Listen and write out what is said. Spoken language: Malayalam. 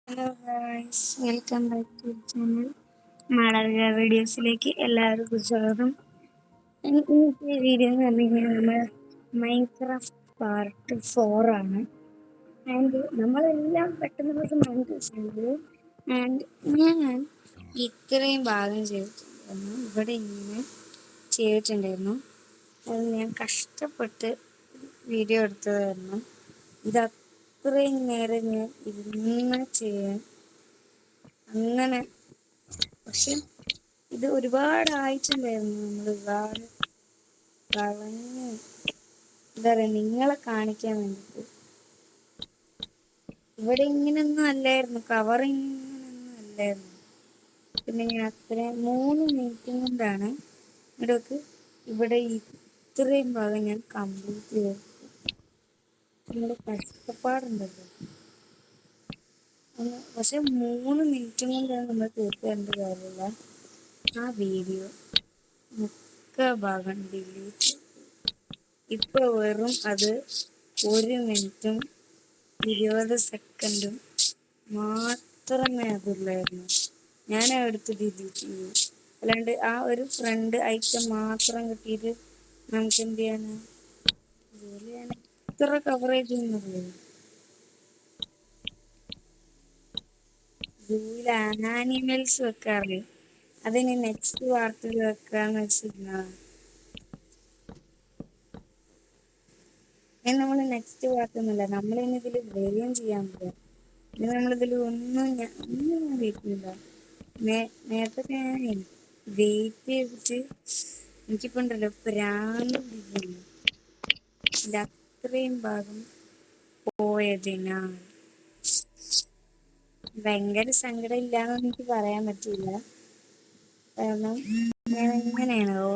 Hello guys, welcome back to channel Malavika വീഡിയോസിലേക്ക് എല്ലാവർക്കും സ്വാഗതം. ഇന്നത്തെ വീഡിയോ എന്ന് പറഞ്ഞു കഴിഞ്ഞാൽ നമ്മൾ മൈൻക്രാഫ്റ്റ് പാർട്ട് 4 ആണ്. ആൻഡ് നമ്മളെല്ലാം പെട്ടെന്ന് മൈൻഡ് ചെയ്തു. ആൻഡ് ഞാൻ ഇത്രയും ഭാഗം ചെയ്തിട്ടുണ്ടായിരുന്നു, ഇവിടെ ഇങ്ങനെ ചെയ്തിട്ടുണ്ടായിരുന്നു. അത് ഞാൻ കഷ്ടപ്പെട്ട് വീഡിയോ എടുത്തതായിരുന്നു. ഇത് അത്രയും നേരം ഞാൻ ഇരുന്ന് ചെയ്യാൻ അങ്ങനെ, പക്ഷെ ഇത് ഒരുപാടായിട്ടുണ്ടായിരുന്നു. നമ്മൾ ഒരുപാട് കളഞ്ഞ് എന്താ പറയുക, നിങ്ങളെ കാണിക്കാൻ വേണ്ടിയിട്ട്. ഇവിടെ ഇങ്ങനൊന്നും അല്ലായിരുന്നു, കവർ ഇങ്ങനൊന്നും അല്ലായിരുന്നു. പിന്നെ ഞാൻ അത്രയും 3 മിനിറ്റും കൊണ്ടാണ് ഇവിടേക്ക് ഇവിടെ ഇത്രയും ഭാഗം ഞാൻ കംപ്ലീറ്റ് ചെയ്തു. നമ്മുടെ കഷ്ടപ്പാടുണ്ടല്ലോ. പക്ഷെ 3 മിനിറ്റും കൊണ്ടാണ് നമ്മൾ തീർക്കേണ്ട കാര്യമില്ല. ആ വീഡിയോ മുക്കാ ഭാഗം ഡിലീറ്റ്. ഇപ്പൊ വെറും അത് 1 മിനിറ്റും 20 സെക്കൻഡും മാത്രമേ അതുള്ളായിരുന്നു. ഞാൻ എടുത്ത് ഡിലീറ്റ് ചെയ്തു. അല്ലാണ്ട് ആ ഒരു ഫ്രണ്ട് ഐറ്റം മാത്രം കിട്ടിയിട്ട് നമുക്ക് എന്ത് ചെയ്യാനാ? ജോലി ചെയ്യാൻ എത്ര കവറേജ് ഒന്നുമില്ല. ജൂയിൽ ആനിമൽസ് വെക്കാറ്, അതിന് നെക്സ്റ്റ് വാർത്തയിൽ വെക്കാന്ന് വെച്ചിരുന്ന നമ്മൾ നെക്സ്റ്റ് വാർത്തയൊന്നുമില്ല. നമ്മളിനി ഇതിൽ വരികയും ചെയ്യാൻ പറ്റും. ഇത് നമ്മളിതിൽ ഒന്നും ഞാൻ വെയിറ്റില്ല. നേരത്തെ ഞാൻ വെയിറ്റ് ചെയ്തിട്ട് എനിക്കിപ്പോ ഉണ്ടല്ലോ പ്രാന്ത് പിടിക്കുന്നു. ഇതിന്റെ അത്രയും ഭാഗം പോയതിനാ ഭയങ്കര സങ്കടം ഇല്ലാന്ന് എനിക്ക് പറയാൻ പറ്റില്ല. കാരണം ഞാൻ എങ്ങനെയാണോ